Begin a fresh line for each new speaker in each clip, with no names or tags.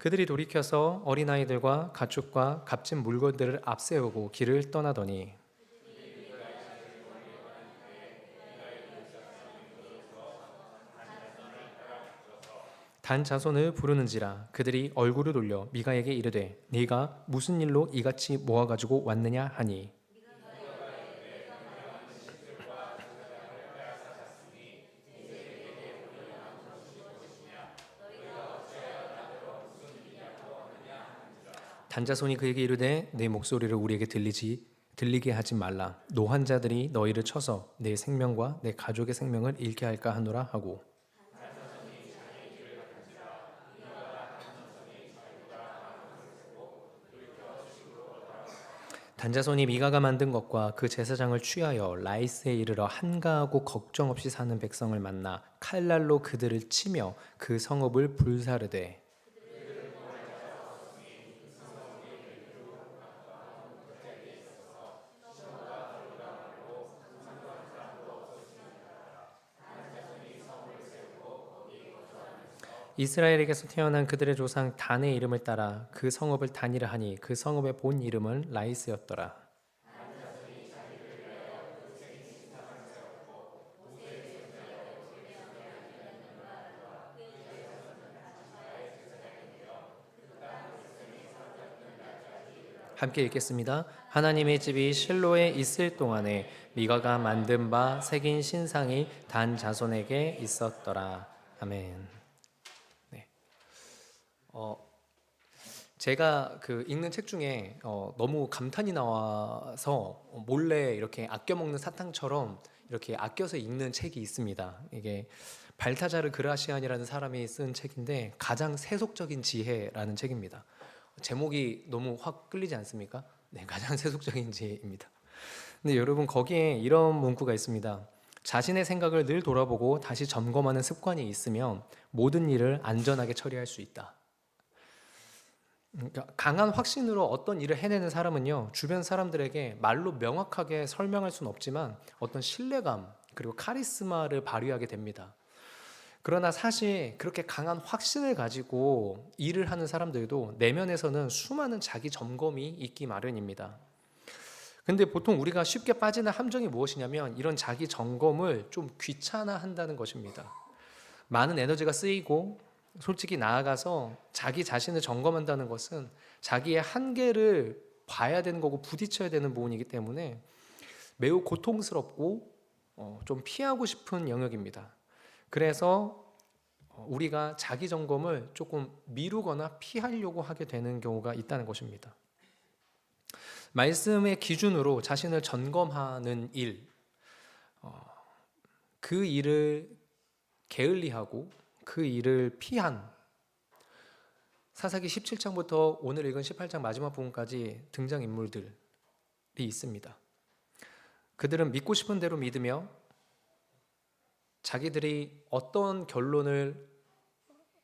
그들이 돌이켜서 어린아이들과 가축과 값진 물건들을 앞세우고 길을 떠나더니 단 자손을 부르는지라. 그들이 얼굴을 돌려 미가에게 이르되 네가 무슨 일로 이같이 모아가지고 왔느냐 하니, 단자손이 그에게 이르되 내 목소리를 우리에게 들리게 하지 말라. 노한 자들이 너희를 쳐서 내 생명과 내 가족의 생명을 잃게 할까 하노라 하고, 단자손이 미가가 만든 것과 그 제사장을 취하여 라이스에 이르러 한가하고 걱정 없이 사는 백성을 만나 칼날로 그들을 치며 그 성읍을 불사르되, 이스라엘에게서 태어난 그들의 조상 단의 이름을 따라 그 성읍을 단이라 하니 그 성읍의 본 이름은 라이스였더라. 함께 읽겠습니다. 하나님의 집이 실로에 있을 동안에 미가가 만든 바 새긴 신상이 단 자손에게 있었더라. 아멘. 네. 제가 그 읽는 책 중에 너무 감탄이 나와서 몰래 이렇게 아껴 먹는 사탕처럼 이렇게 아껴서 읽는 책이 있습니다. 이게 발타자르 그라시안이라는 사람이 쓴 책인데 가장 세속적인 지혜라는 책입니다. 제목이 너무 확 끌리지 않습니까? 네, 가장 세속적인 지혜입니다. 근데 여러분 거기에 이런 문구가 있습니다. 자신의 생각을 늘 돌아보고 다시 점검하는 습관이 있으면 모든 일을 안전하게 처리할 수 있다. 그러니까 강한 확신으로 어떤 일을 해내는 사람은요, 주변 사람들에게 말로 명확하게 설명할 수는 없지만 어떤 신뢰감 그리고 카리스마를 발휘하게 됩니다. 그러나 사실 그렇게 강한 확신을 가지고 일을 하는 사람들도 내면에서는 수많은 자기 점검이 있기 마련입니다. 근데 보통 우리가 쉽게 빠지는 함정이 무엇이냐면 이런 자기 점검을 좀 귀찮아한다는 것입니다. 많은 에너지가 쓰이고 솔직히 나아가서 자기 자신을 점검한다는 것은 자기의 한계를 봐야 되는 거고 부딪혀야 되는 부분이기 때문에 매우 고통스럽고 좀 피하고 싶은 영역입니다. 그래서 우리가 자기 점검을 조금 미루거나 피하려고 하게 되는 경우가 있다는 것입니다. 말씀의 기준으로 자신을 점검하는 일, 그 일을 게을리하고 그 일을 피한 사사기 17장부터 오늘 읽은 18장 마지막 부분까지 등장인물들이 있습니다. 그들은 믿고 싶은 대로 믿으며 자기들이 어떤 결론을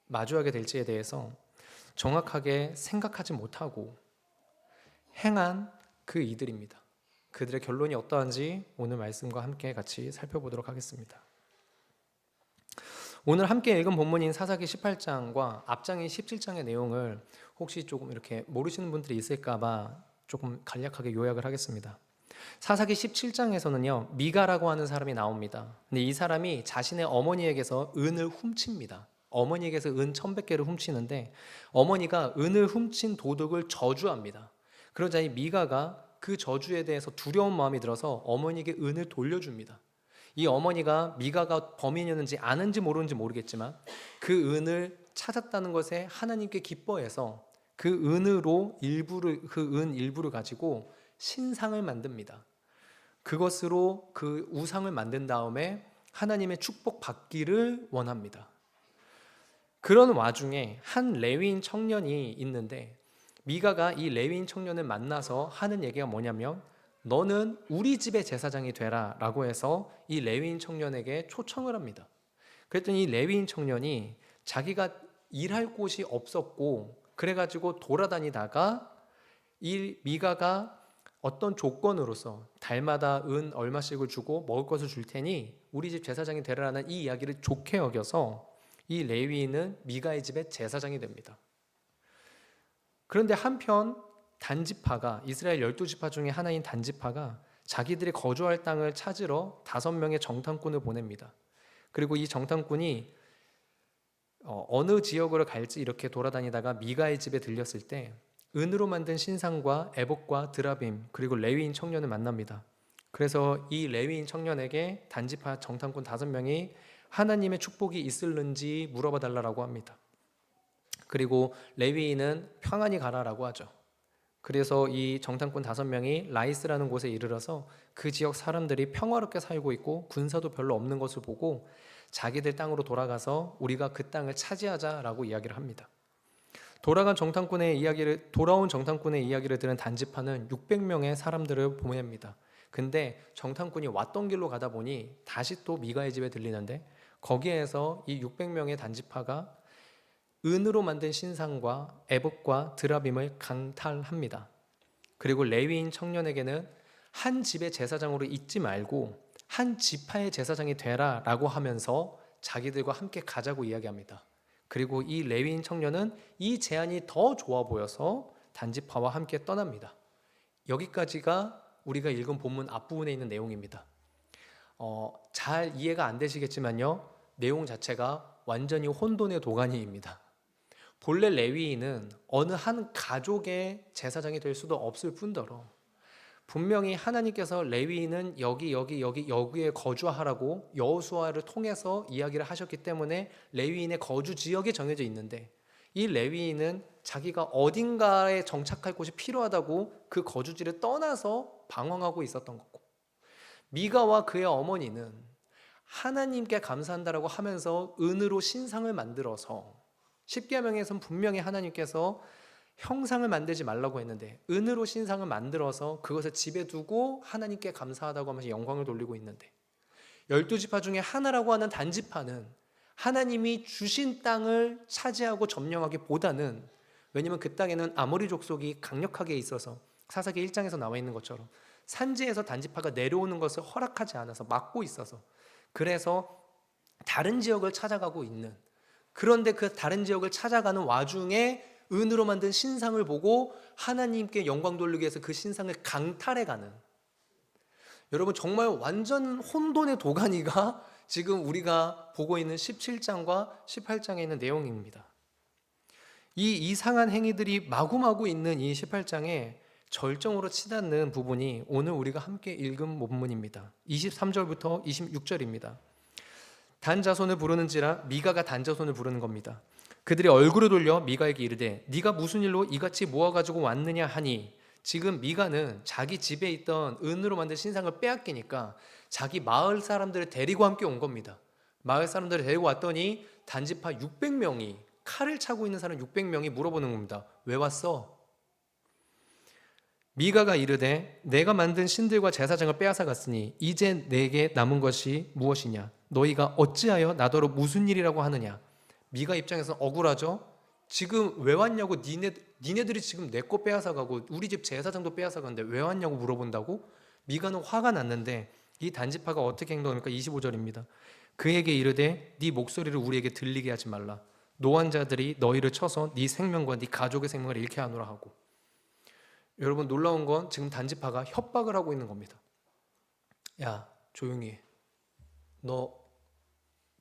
마주하게 될지에 대해서 정확하게 생각하지 못하고 행한 그 이들입니다. 그들의 결론이 어떠한지 오늘 말씀과 함께 같이 살펴보도록 하겠습니다. 오늘 함께 읽은 본문인 사사기 18장과 앞장인 17장의 내용을 혹시 조금 이렇게 모르시는 분들이 있을까봐 조금 간략하게 요약을 하겠습니다. 사사기 17장에서는요, 미가라고 하는 사람이 나옵니다. 근데 이 사람이 자신의 어머니에게서 은을 훔칩니다. 어머니에게서 은 1,100개를 훔치는데 어머니가 은을 훔친 도둑을 저주합니다. 그러자 이 미가가 그 저주에 대해서 두려운 마음이 들어서 어머니에게 은을 돌려줍니다. 이 어머니가 미가가 범인이었는지 아는지 모르는지 모르겠지만 그 은을 찾았다는 것에 하나님께 기뻐해서 그 은으로 그 은 일부를 가지고 신상을 만듭니다. 그것으로 그 우상을 만든 다음에 하나님의 축복 받기를 원합니다. 그런 와중에 한 레위인 청년이 있는데 미가가 이 레위인 청년을 만나서 하는 얘기가 뭐냐면 너는 우리 집의 제사장이 되라 라고 해서 이 레위인 청년에게 초청을 합니다. 그랬더니 이 레위인 청년이 자기가 일할 곳이 없었고 그래가지고 돌아다니다가 이 미가가 어떤 조건으로서 달마다 은 얼마씩을 주고 먹을 것을 줄 테니 우리 집 제사장이 되라는 이 이야기를 좋게 여겨서 이 레위인은 미가의 집의 제사장이 됩니다. 그런데 한편 단지파가 이스라엘 12지파 중에 하나인 단지파가 자기들이 거주할 땅을 찾으러 5명의 정탐꾼을 보냅니다. 그리고 이 정탐꾼이 어느 지역으로 갈지 이렇게 돌아다니다가 미가의 집에 들렸을 때 은으로 만든 신상과 에봇과 드라빔 그리고 레위인 청년을 만납니다. 그래서 이 레위인 청년에게 단지파 정탐꾼 5명이 하나님의 축복이 있을는지 물어봐 달라고 합니다. 그리고 레위인은 평안히 가라라고 하죠. 그래서 이 정탐꾼 5명이 라이스라는 곳에 이르러서 그 지역 사람들이 평화롭게 살고 있고 군사도 별로 없는 것을 보고 자기들 땅으로 돌아가서 우리가 그 땅을 차지하자라고 이야기를 합니다. 돌아온 정탐꾼의 이야기를 들은 단지파는 600명의 사람들을 보냅니다. 근데 정탐꾼이 왔던 길로 가다 보니 다시 또 미가의 집에 들리는데 거기에서 이 600명의 단지파가 은으로 만든 신상과 에봇과 드라빔을 강탈합니다. 그리고 레위인 청년에게는 한 집의 제사장으로 있지 말고 한 지파의 제사장이 되라라고 하면서 자기들과 함께 가자고 이야기합니다. 그리고 이 레위인 청년은 이 제안이 더 좋아 보여서 단지파와 함께 떠납니다. 여기까지가 우리가 읽은 본문 앞부분에 있는 내용입니다. 잘 이해가 안 되시겠지만요, 내용 자체가 완전히 혼돈의 도가니입니다. 본래 레위인은 어느 한 가족의 제사장이 될 수도 없을 뿐더러 분명히 하나님께서 레위인은 여기에 거주하라고 여호수아를 통해서 이야기를 하셨기 때문에 레위인의 거주 지역이 정해져 있는데 이 레위인은 자기가 어딘가에 정착할 곳이 필요하다고 그 거주지를 떠나서 방황하고 있었던 거고, 미가와 그의 어머니는 하나님께 감사한다라고 하면서 은으로 신상을 만들어서, 십계명에서는 분명히 하나님께서 형상을 만들지 말라고 했는데 은으로 신상을 만들어서 그것을 집에 두고 하나님께 감사하다고 하면서 영광을 돌리고 있는데, 12지파 중에 하나라고 하는 단지파는 하나님이 주신 땅을 차지하고 점령하기보다는, 왜냐하면 그 땅에는 아모리 족속이 강력하게 있어서 사사기 1장에서 나와 있는 것처럼 산지에서 단지파가 내려오는 것을 허락하지 않아서 막고 있어서, 그래서 다른 지역을 찾아가고 있는, 그런데 그 다른 지역을 찾아가는 와중에 은으로 만든 신상을 보고 하나님께 영광 돌리기 위해서 그 신상을 강탈해가는, 여러분 정말 완전 혼돈의 도가니가 지금 우리가 보고 있는 17장과 18장에 있는 내용입니다. 이 이상한 행위들이 마구마구 있는 이 18장에 절정으로 치닫는 부분이 오늘 우리가 함께 읽은 본문입니다. 23절부터 26절입니다. 단자손을 부르는지라, 미가가 단자손을 부르는 겁니다. 그들이 얼굴을 돌려 미가에게 이르되 네가 무슨 일로 이같이 모아가지고 왔느냐 하니, 지금 미가는 자기 집에 있던 은으로 만든 신상을 빼앗기니까 자기 마을 사람들을 데리고 함께 온 겁니다. 마을 사람들을 데리고 왔더니 단지파 600명이, 칼을 차고 있는 사람 600명이 물어보는 겁니다. 왜 왔어? 미가가 이르되 내가 만든 신들과 제사장을 빼앗아 갔으니 이제 내게 남은 것이 무엇이냐? 너희가 어찌하여 나더러 무슨 일이라고 하느냐? 미가 입장에서는 억울하죠. 지금 왜 왔냐고, 니네들이 지금 내 거 빼앗아 가고 우리 집 제사장도 빼앗아 가는데 왜 왔냐고 물어본다고? 미가는 화가 났는데 이 단지파가 어떻게 행동합니까? 25절입니다. 그에게 이르되 네 목소리를 우리에게 들리게 하지 말라. 노환자들이 너희를 쳐서 네 생명과 네 가족의 생명을 잃게 하노라 하고. 여러분 놀라운 건 지금 단지파가 협박을 하고 있는 겁니다. 야 조용히 해.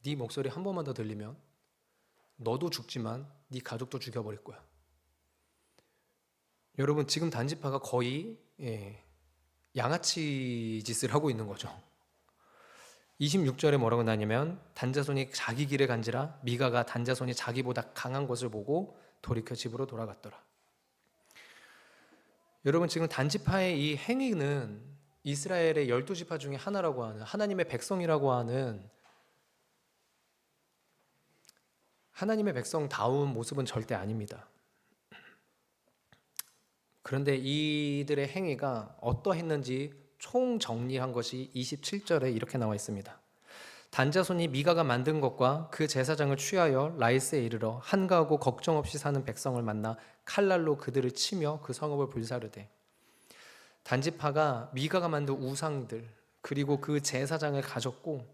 네 목소리 한 번만 더 들리면 너도 죽지만 네 가족도 죽여버릴 거야. 여러분 지금 단지파가 거의 양아치 짓을 하고 있는 거죠. 26절에 뭐라고 나냐면 단자손이 자기 길에 간지라 미가가 단자손이 자기보다 강한 것을 보고 돌이켜 집으로 돌아갔더라. 여러분 지금 단지파의 이 행위는 이스라엘의 12지파 중에 하나라고 하는, 하나님의 백성이라고 하는, 하나님의 백성다운 모습은 절대 아닙니다. 그런데 이들의 행위가 어떠했는지 총정리한 것이 27절에 이렇게 나와 있습니다. 단자손이 미가가 만든 것과 그 제사장을 취하여 라이스에 이르러 한가하고 걱정 없이 사는 백성을 만나 칼날로 그들을 치며 그 성읍을 불사르되, 단지파가 미가가 만든 우상들 그리고 그 제사장을 가졌고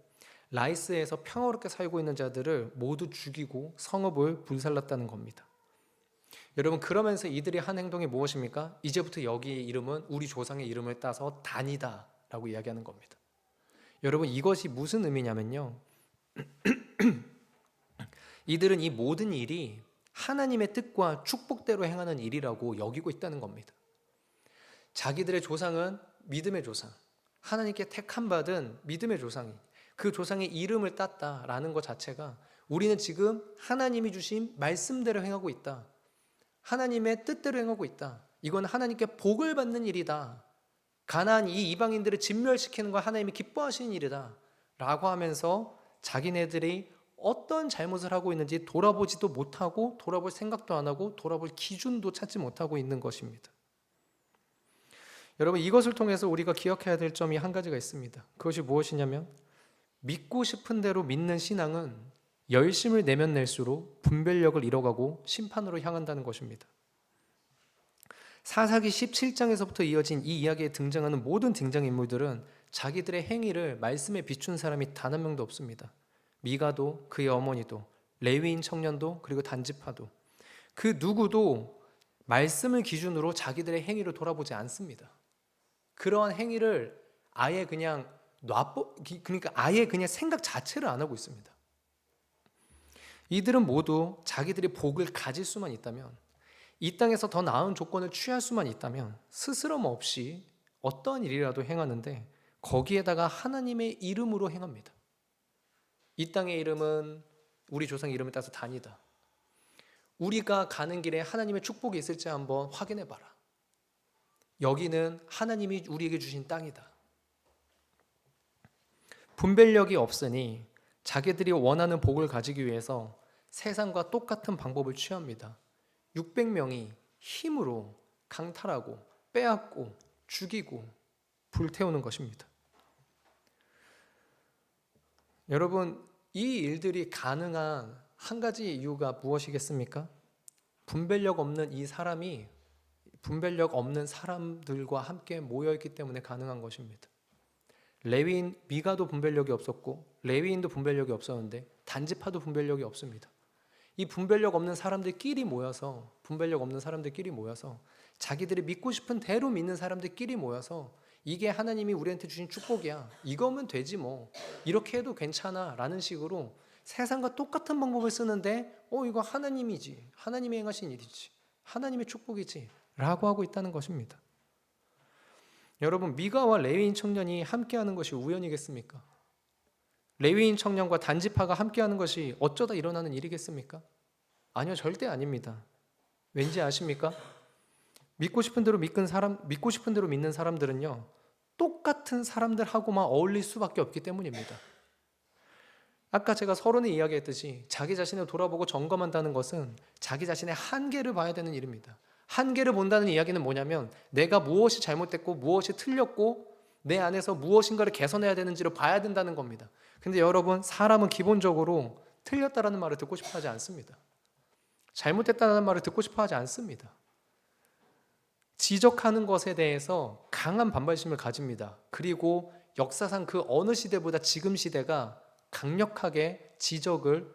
라이스에서 평화롭게 살고 있는 자들을 모두 죽이고 성읍을 불살랐다는 겁니다. 여러분, 그러면서 이들이 한 행동이 무엇입니까? 이제부터 여기 이름은 우리 조상의 이름을 따서 단이다 라고 이야기하는 겁니다. 여러분, 이것이 무슨 의미냐면요, 이들은 이 모든 일이 하나님의 뜻과 축복대로 행하는 일이라고 여기고 있다는 겁니다. 자기들의 조상은 믿음의 조상, 하나님께 택함 받은 믿음의 조상이 그 조상의 이름을 땄다라는 것 자체가 우리는 지금 하나님이 주신 말씀대로 행하고 있다, 하나님의 뜻대로 행하고 있다, 이건 하나님께 복을 받는 일이다, 가나안 이 이방인들을 진멸시키는 걸 하나님이 기뻐하시는 일이다 라고 하면서 자기네들이 어떤 잘못을 하고 있는지 돌아보지도 못하고 돌아볼 생각도 안 하고 돌아볼 기준도 찾지 못하고 있는 것입니다. 여러분, 이것을 통해서 우리가 기억해야 될 점이 한 가지가 있습니다. 그것이 무엇이냐면, 믿고 싶은 대로 믿는 신앙은 열심을 내면 낼수록 분별력을 잃어가고 심판으로 향한다는 것입니다. 사사기 17장에서부터 이어진 이 이야기에 등장하는 모든 등장인물들은 자기들의 행위를 말씀에 비춘 사람이 단 한 명도 없습니다. 미가도, 그의 어머니도, 레위인 청년도, 그리고 단지파도, 그 누구도 말씀을 기준으로 자기들의 행위를 돌아보지 않습니다. 그러한 행위를 아예 그냥 그러니까 아예 그냥 생각 자체를 안 하고 있습니다. 이들은 모두 자기들이 복을 가질 수만 있다면, 이 땅에서 더 나은 조건을 취할 수만 있다면 스스럼 없이 어떠한 일이라도 행하는데 거기에다가 하나님의 이름으로 행합니다. 이 땅의 이름은 우리 조상의 이름을 따서 단이다. 우리가 가는 길에 하나님의 축복이 있을지 한번 확인해 봐라. 여기는 하나님이 우리에게 주신 땅이다. 분별력이 없으니 자기들이 원하는 복을 가지기 위해서 세상과 똑같은 방법을 취합니다. 600명이 힘으로 강탈하고 빼앗고 죽이고 불태우는 것입니다. 여러분, 이 일들이 가능한 한 가지 이유가 무엇이겠습니까? 분별력 없는 이 사람이 분별력 없는 사람들과 함께 모여있기 때문에 가능한 것입니다. 레위인 미가도 분별력이 없었고 레위인도 분별력이 없었는데 단지파도 분별력이 없습니다. 이 분별력 없는 사람들끼리 모여서 자기들이 믿고 싶은 대로 믿는 사람들끼리 모여서 이게 하나님이 우리한테 주신 축복이야, 이거면 되지 뭐, 이렇게 해도 괜찮아 라는 식으로 세상과 똑같은 방법을 쓰는데 이거 하나님이지, 하나님이 행하신 일이지, 하나님의 축복이지 라고 하고 있다는 것입니다. 여러분, 미가와 레위인 청년이 함께하는 것이 우연이겠습니까? 레위인 청년과 단지파가 함께하는 것이 어쩌다 일어나는 일이겠습니까? 아니요, 절대 아닙니다. 왠지 아십니까? 믿고 싶은 대로 믿는 사람들은요, 똑같은 사람들하고만 어울릴 수밖에 없기 때문입니다. 아까 제가 서론에 이야기했듯이 자기 자신을 돌아보고 점검한다는 것은 자기 자신의 한계를 봐야 되는 일입니다. 한계를 본다는 이야기는 뭐냐면 내가 무엇이 잘못됐고 무엇이 틀렸고 내 안에서 무엇인가를 개선해야 되는지를 봐야 된다는 겁니다. 근데 여러분, 사람은 기본적으로 틀렸다라는 말을 듣고 싶어 하지 않습니다. 잘못됐다는 말을 듣고 싶어 하지 않습니다. 지적하는 것에 대해서 강한 반발심을 가집니다. 그리고 역사상 그 어느 시대보다 지금 시대가 강력하게 지적을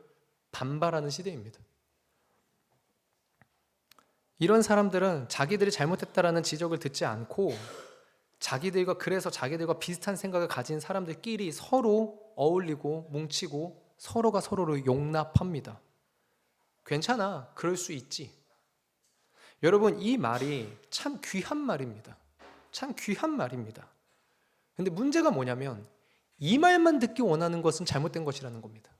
반발하는 시대입니다. 이런 사람들은 자기들이 잘못했다라는 지적을 듣지 않고 그래서 자기들과 비슷한 생각을 가진 사람들끼리 서로 어울리고 뭉치고 서로가 서로를 용납합니다. 괜찮아, 그럴 수 있지. 여러분, 이 말이 참 귀한 말입니다. 참 귀한 말입니다. 근데 문제가 뭐냐면 이 말만 듣기 원하는 것은 잘못된 것이라는 겁니다.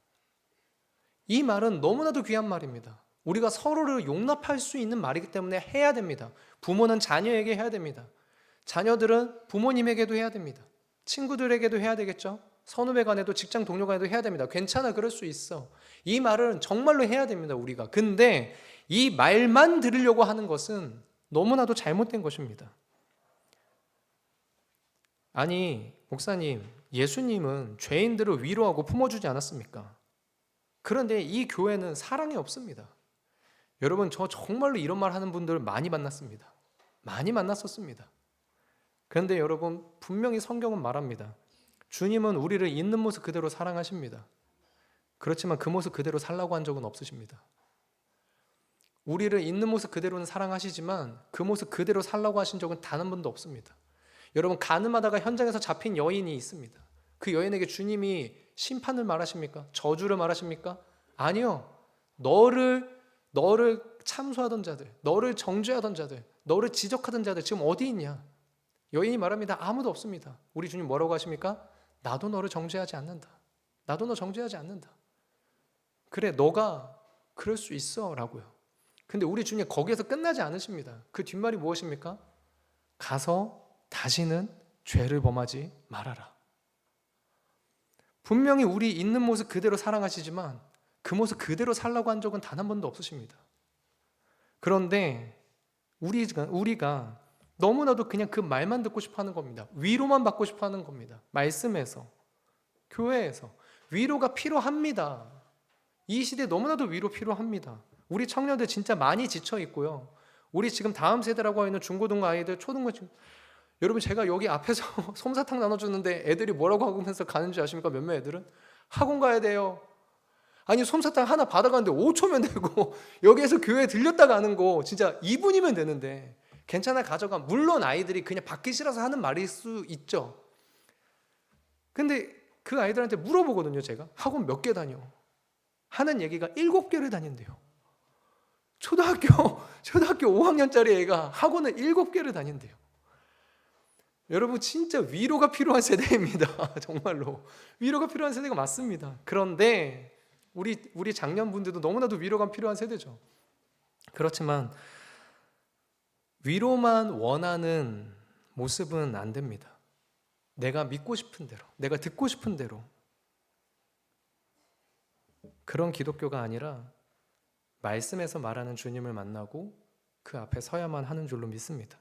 이 말은 너무나도 귀한 말입니다. 우리가 서로를 용납할 수 있는 말이기 때문에 해야 됩니다. 부모는 자녀에게 해야 됩니다. 자녀들은 부모님에게도 해야 됩니다. 친구들에게도 해야 되겠죠. 선후배 간에도 직장 동료 간에도 해야 됩니다. 괜찮아, 그럴 수 있어. 이 말은 정말로 해야 됩니다, 우리가. 근데 이 말만 들으려고 하는 것은 너무나도 잘못된 것입니다. 아니, 목사님, 예수님은 죄인들을 위로하고 품어주지 않았습니까? 그런데 이 교회는 사랑이 없습니다. 여러분, 저 정말로 이런 말 하는 분들 많이 만났습니다. 많이 만났었습니다. 그런데 여러분, 분명히 성경은 말합니다. 주님은 우리를 있는 모습 그대로 사랑하십니다. 그렇지만 그 모습 그대로 살라고 한 적은 없으십니다. 우리를 있는 모습 그대로는 사랑하시지만 그 모습 그대로 살라고 하신 적은 단 한 번도 없습니다. 여러분, 가늠하다가 현장에서 잡힌 여인이 있습니다. 그 여인에게 주님이 심판을 말하십니까? 저주를 말하십니까? 아니요. 너를 참소하던 자들, 너를 정죄하던 자들, 너를 지적하던 자들 지금 어디 있냐? 여인이 말합니다. 아무도 없습니다. 우리 주님 뭐라고 하십니까? 나도 너를 정죄하지 않는다. 나도 너 정죄하지 않는다. 그래, 너가 그럴 수 있어 라고요. 근데 우리 주님 거기에서 끝나지 않으십니다. 그 뒷말이 무엇입니까? 가서 다시는 죄를 범하지 말아라. 분명히 우리 있는 모습 그대로 사랑하시지만 그 모습 그대로 살라고 한 적은 단 한 번도 없으십니다. 그런데 우리가 너무나도 그냥 그 말만 듣고 싶어 하는 겁니다. 위로만 받고 싶어 하는 겁니다. 말씀에서, 교회에서 위로가 필요합니다. 이 시대에 너무나도 위로 필요합니다. 우리 청년들 진짜 많이 지쳐 있고요. 우리 지금 다음 세대라고 하는 중고등부 아이들, 초등부 여러분, 제가 여기 앞에서 솜사탕 나눠주는데 애들이 뭐라고 하면서 가는 줄 아십니까? 몇몇 애들은 학원 가야 돼요. 아니, 솜사탕 하나 받아가는데 5초면 되고 여기에서 교회에 들렸다 가는 거 진짜 2분이면 되는데 괜찮아, 가져가. 물론 아이들이 그냥 받기 싫어서 하는 말일 수 있죠. 근데 그 아이들한테 물어보거든요. 제가 학원 몇 개 다녀? 하는 얘기가 7개를 다닌대요. 초등학교 5학년짜리 애가 학원을 7개를 다닌대요. 여러분, 진짜 위로가 필요한 세대입니다. 정말로 위로가 필요한 세대가 맞습니다. 그런데 우리 장년분들도 너무나도 위로가 필요한 세대죠. 그렇지만 위로만 원하는 모습은 안 됩니다. 내가 믿고 싶은 대로, 내가 듣고 싶은 대로, 그런 기독교가 아니라 말씀에서 말하는 주님을 만나고 그 앞에 서야만 하는 줄로 믿습니다.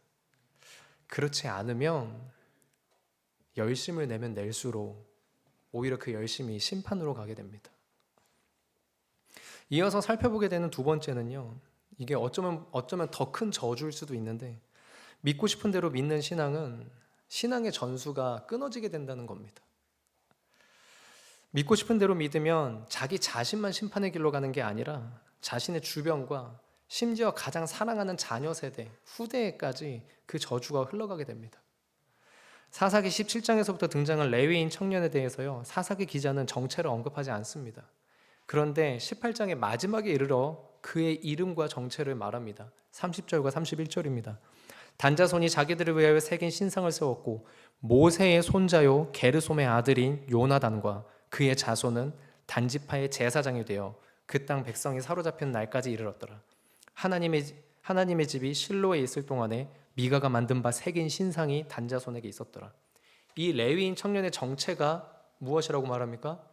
그렇지 않으면 열심을 내면 낼수록 오히려 그 열심이 심판으로 가게 됩니다. 이어서 살펴보게 되는 두 번째는요, 이게 어쩌면 더 큰 저주일 수도 있는데, 믿고 싶은 대로 믿는 신앙은 신앙의 전수가 끊어지게 된다는 겁니다. 믿고 싶은 대로 믿으면 자기 자신만 심판의 길로 가는 게 아니라 자신의 주변과 심지어 가장 사랑하는 자녀 세대, 후대에까지 그 저주가 흘러가게 됩니다. 사사기 17장에서부터 등장한 레위인 청년에 대해서요, 사사기 기자는 정체를 언급하지 않습니다. 그런데 18장의 마지막에 이르러 그의 이름과 정체를 말합니다. 30절과 31절입니다. 단자손이 자기들을 위하여 새긴 신상을 세웠고 모세의 손자요 게르솜의 아들인 요나단과 그의 자손은 단지파의 제사장이 되어 그 땅 백성이 사로잡힌 날까지 이르렀더라. 하나님의 집이 실로에 있을 동안에 미가가 만든 바 새긴 신상이 단자손에게 있었더라. 이 레위인 청년의 정체가 무엇이라고 말합니까?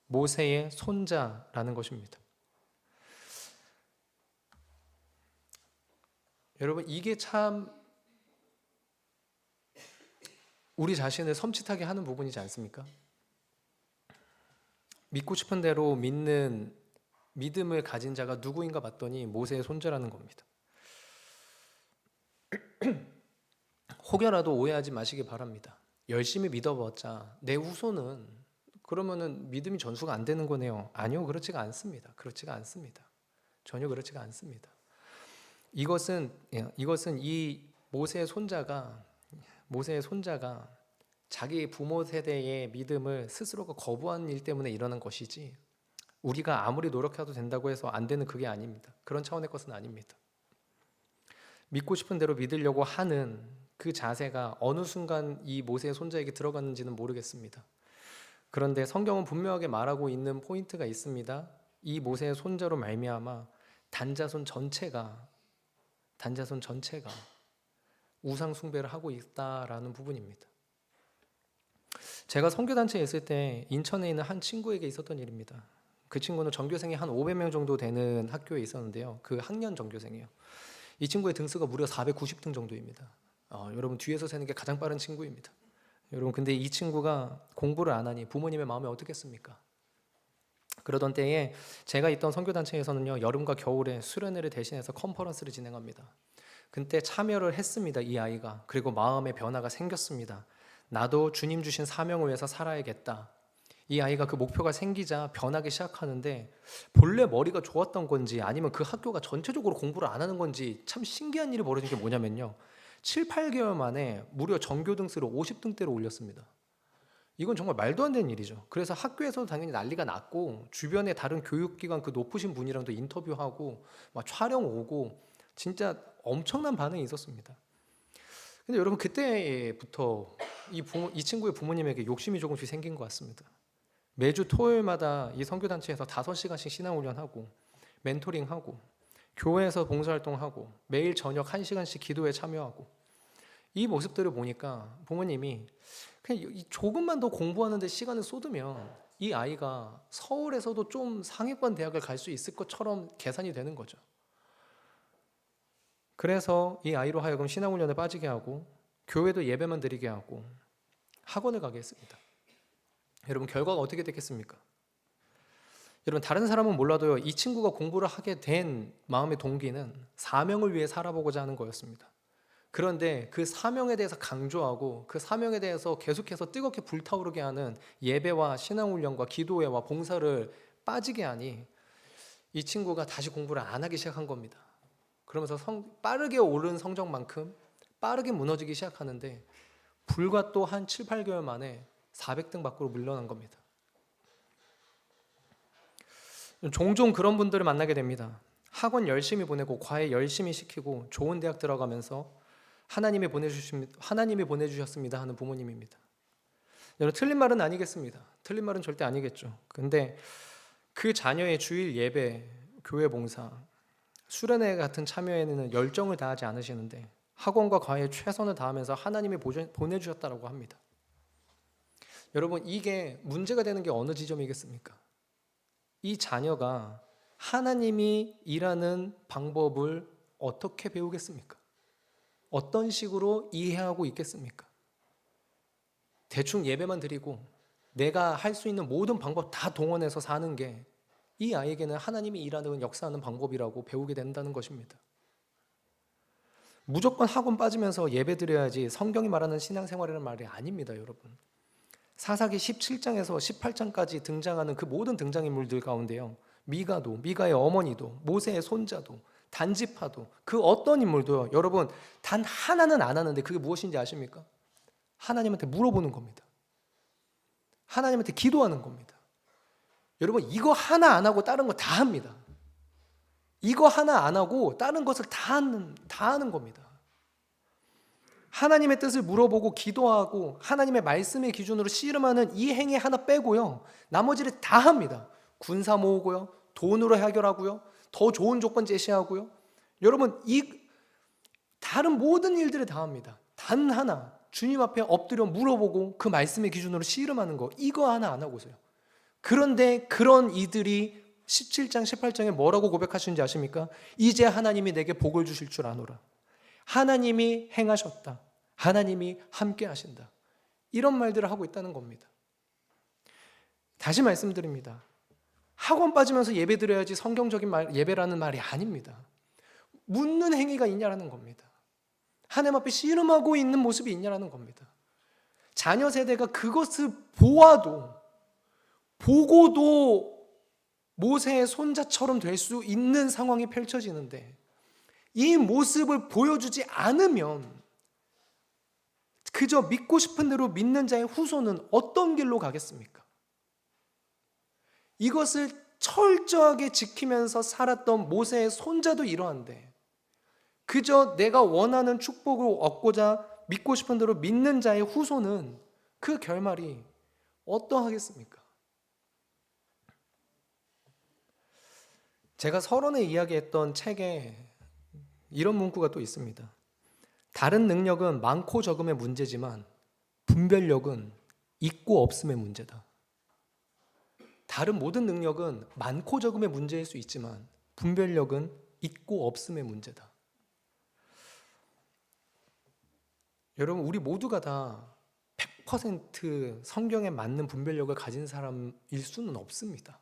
모세의 손자라는 것입니다. 여러분, 이게 참 우리 자신을 섬찟하게 하는 부분이지 않습니까? 믿고 싶은 대로 믿는 믿음을 가진 자가 누구인가 봤더니 모세의 손자라는 겁니다. 혹여라도 오해하지 마시기 바랍니다. 열심히 믿어봤자 내 후손은 그러면은 믿음이 전수가 안 되는 거네요. 아니요, 그렇지가 않습니다. 그렇지가 않습니다. 전혀 그렇지가 않습니다. 이것은 이 모세의 손자가 자기 부모 세대의 믿음을 스스로가 거부한 일 때문에 일어난 것이지, 우리가 아무리 노력해도 된다고 해서 안 되는 그게 아닙니다. 그런 차원의 것은 아닙니다. 믿고 싶은 대로 믿으려고 하는 그 자세가 어느 순간 이 모세의 손자에게 들어갔는지는 모르겠습니다. 그런데 성경은 분명하게 말하고 있는 포인트가 있습니다. 이 모세의 손자로 말미암아 단자손 전체가 우상 숭배를 하고 있다라는 부분입니다. 제가 선교단체에 있을 때 인천에 있는 한 친구에게 있었던 일입니다. 그 친구는 전교생이 한 500명 정도 되는 학교에 있었는데요. 그 학년 전교생이에요. 이 친구의 등수가 무려 490등 정도입니다. 여러분, 뒤에서 세는 게 가장 빠른 친구입니다. 여러분, 근데 이 친구가 공부를 안 하니 부모님의 마음이 어떻겠습니까? 그러던 때에 제가 있던 선교단체에서는요, 여름과 겨울에 수련회를 대신해서 컨퍼런스를 진행합니다. 그때 참여를 했습니다. 이 아이가. 그리고 마음의 변화가 생겼습니다. 나도 주님 주신 사명을 위해서 살아야겠다. 이 아이가 그 목표가 생기자 변하기 시작하는데 본래 머리가 좋았던 건지 아니면 그 학교가 전체적으로 공부를 안 하는 건지 참 신기한 일이 벌어진 게 뭐냐면요. 7, 8개월 만에 무려 전교 등수를 50등대로 올렸습니다. 이건 정말 말도 안 되는 일이죠. 그래서 학교에서도 당연히 난리가 났고 주변에 다른 교육기관 그 높으신 분이랑도 인터뷰하고 막 촬영 오고 진짜 엄청난 반응이 있었습니다. 근데 여러분 그때부터 이 친구의 부모님에게 욕심이 조금씩 생긴 것 같습니다. 매주 토요일마다 이 선교단체에서 5시간씩 신앙훈련하고 멘토링하고 교회에서 봉사활동하고 매일 저녁 1시간씩 기도에 참여하고 이 모습들을 보니까 부모님이 그냥 조금만 더 공부하는데 시간을 쏟으면 이 아이가 서울에서도 좀 상위권 대학을 갈 수 있을 것처럼 계산이 되는 거죠. 그래서 이 아이로 하여금 신앙훈련에 빠지게 하고 교회도 예배만 드리게 하고 학원을 가게 했습니다. 여러분 결과가 어떻게 됐겠습니까? 여러분 다른 사람은 몰라도요, 이 친구가 공부를 하게 된 마음의 동기는 사명을 위해 살아보고자 하는 거였습니다. 그런데 그 사명에 대해서 강조하고 그 사명에 대해서 계속해서 뜨겁게 불타오르게 하는 예배와 신앙훈련과 기도회와 봉사를 빠지게 하니 이 친구가 다시 공부를 안 하기 시작한 겁니다. 그러면서 빠르게 오른 성적만큼 빠르게 무너지기 시작하는데 불과 또 한 7, 8개월 만에 400등 밖으로 물러난 겁니다. 종종 그런 분들을 만나게 됩니다. 학원 열심히 보내고 과외 열심히 시키고 좋은 대학 들어가면서 하나님이 보내주셨습니다 하는 부모님입니다. 여러분 틀린 말은 아니겠습니다. 틀린 말은 절대 아니겠죠. 근데 그 자녀의 주일 예배, 교회 봉사, 수련회 같은 참여에는 열정을 다하지 않으시는데 학원과 과외에 최선을 다하면서 하나님이 보내주셨다고 합니다. 여러분 이게 문제가 되는 게 어느 지점이겠습니까? 이 자녀가 하나님이 일하는 방법을 어떻게 배우겠습니까? 어떤 식으로 이해하고 있겠습니까? 대충 예배만 드리고 내가 할 수 있는 모든 방법 다 동원해서 사는 게 이 아이에게는 하나님이 일하는 역사하는 방법이라고 배우게 된다는 것입니다. 무조건 학원 빠지면서 예배 드려야지 성경이 말하는 신앙생활이라는 말이 아닙니다, 여러분. 사사기 17장에서 18장까지 등장하는 그 모든 등장인물들 가운데요, 미가도, 미가의 어머니도, 모세의 손자도, 단지파도, 그 어떤 인물도요, 여러분 단 하나는 안 하는데 그게 무엇인지 아십니까? 하나님한테 물어보는 겁니다. 하나님한테 기도하는 겁니다. 여러분 이거 하나 안 하고 다른 거 다 합니다. 이거 하나 안 하고 다른 것을 다 하는 겁니다. 하나님의 뜻을 물어보고 기도하고 하나님의 말씀의 기준으로 씨름하는 이 행위 하나 빼고요, 나머지를 다 합니다. 군사 모으고요, 돈으로 해결하고요, 더 좋은 조건 제시하고요. 여러분 이 다른 모든 일들을 다 합니다. 단 하나 주님 앞에 엎드려 물어보고 그 말씀의 기준으로 씨름하는 거, 이거 하나 안 하고서요. 그런데 그런 이들이 17장 18장에 뭐라고 고백하시는지 아십니까? 이제 하나님이 내게 복을 주실 줄 아노라. 하나님이 행하셨다. 하나님이 함께 하신다. 이런 말들을 하고 있다는 겁니다. 다시 말씀드립니다. 학원 빠지면서 예배 드려야지 성경적인 예배라는 말이 아닙니다. 묻는 행위가 있냐라는 겁니다. 하나님 앞에 씨름하고 있는 모습이 있냐라는 겁니다. 자녀 세대가 그것을 보고도 모세의 손자처럼 될 수 있는 상황이 펼쳐지는데 이 모습을 보여주지 않으면 그저 믿고 싶은 대로 믿는 자의 후손은 어떤 길로 가겠습니까? 이것을 철저하게 지키면서 살았던 모세의 손자도 이러한데 그저 내가 원하는 축복을 얻고자 믿고 싶은 대로 믿는 자의 후손은 그 결말이 어떠하겠습니까? 제가 서론에 이야기했던 책에 이런 문구가 또 있습니다. 다른 능력은 많고 적음의 문제지만 분별력은 있고 없음의 문제다. 다른 모든 능력은 많고 적음의 문제일 수 있지만 분별력은 있고 없음의 문제다. 여러분 우리 모두가 다 100% 성경에 맞는 분별력을 가진 사람일 수는 없습니다.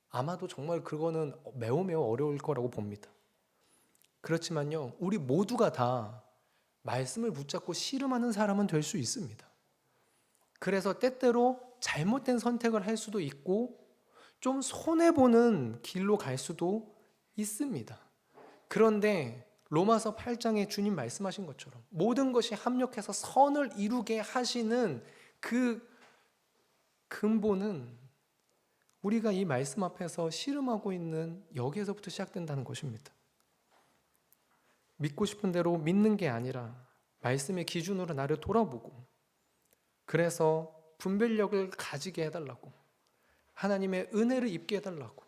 아마도 정말 그거는 매우 어려울 거라고 봅니다. 그렇지만요, 우리 모두가 다 말씀을 붙잡고 씨름하는 사람은 될 수 있습니다. 그래서 때때로 잘못된 선택을 할 수도 있고 좀 손해보는 길로 갈 수도 있습니다. 그런데 로마서 8장에 주님 말씀하신 것처럼 모든 것이 합력해서 선을 이루게 하시는 그 근본은 우리가 이 말씀 앞에서 씨름하고 있는 여기에서부터 시작된다는 것입니다. 믿고 싶은 대로 믿는 게 아니라 말씀의 기준으로 나를 돌아보고, 그래서 분별력을 가지게 해달라고, 하나님의 은혜를 입게 해달라고,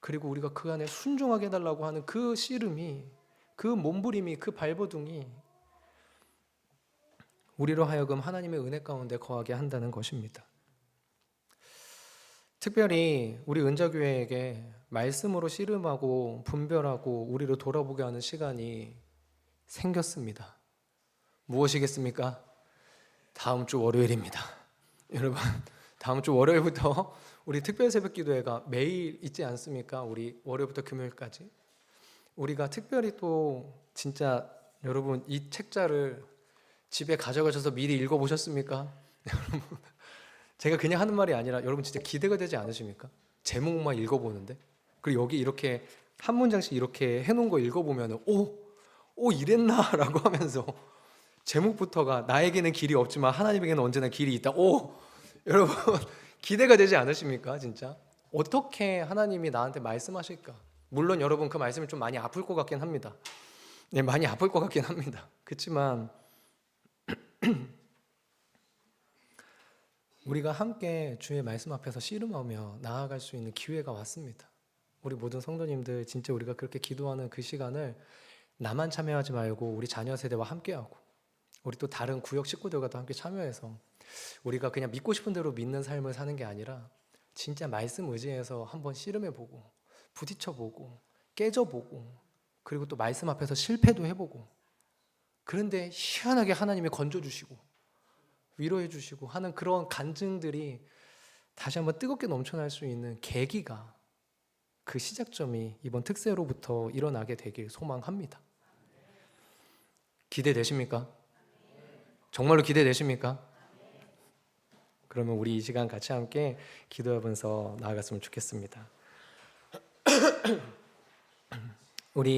그리고 우리가 그 안에 순종하게 해달라고 하는 그 씨름이, 그 몸부림이, 그 발버둥이 우리로 하여금 하나님의 은혜 가운데 거하게 한다는 것입니다. 특별히 우리 은자교회에게 말씀으로 씨름하고 분별하고 우리를 돌아보게 하는 시간이 생겼습니다. 무엇이겠습니까? 다음 주 월요일입니다. 여러분, 다음 주 월요일부터 우리 특별 새벽 기도회가 매일 있지 않습니까? 우리 월요일부터 금요일까지. 우리가 특별히 또 진짜 여러분 이 책자를 집에 가져가셔서 미리 읽어보셨습니까? 여러분, 제가 그냥 하는 말이 아니라 여러분 진짜 기대가 되지 않으십니까? 제목만 읽어보는데, 그리고 여기 이렇게 한 문장씩 이렇게 해놓은 거 읽어보면 오 이랬나라고 하면서 제목부터가 나에게는 길이 없지만 하나님에게는 언제나 길이 있다. 여러분 기대가 되지 않으십니까? 진짜 어떻게 하나님이 나한테 말씀하실까? 물론 여러분 그 말씀이 좀 많이 아플 것 같긴 합니다. 네, 많이 아플 것 같긴 합니다. 그렇지만 우리가 함께 주의 말씀 앞에서 씨름하며 나아갈 수 있는 기회가 왔습니다. 우리 모든 성도님들 진짜 우리가 그렇게 기도하는 그 시간을 나만 참여하지 말고 우리 자녀 세대와 함께하고 우리 또 다른 구역 식구들과도 함께 참여해서 우리가 그냥 믿고 싶은 대로 믿는 삶을 사는 게 아니라 진짜 말씀 의지해서 한번 씨름해보고 부딪혀보고 깨져보고 그리고 또 말씀 앞에서 실패도 해보고, 그런데 희한하게 하나님이 건져주시고 위로해 주시고 하는 그런 간증들이 다시 한번 뜨겁게 넘쳐날 수 있는 계기가, 그 시작점이 이번 특세로부터 일어나게 되길 소망합니다. 기대되십니까? 정말로 기대되십니까? 그러면 우리 이 시간 같이 함께 기도하면서 나아갔으면 좋겠습니다. 우리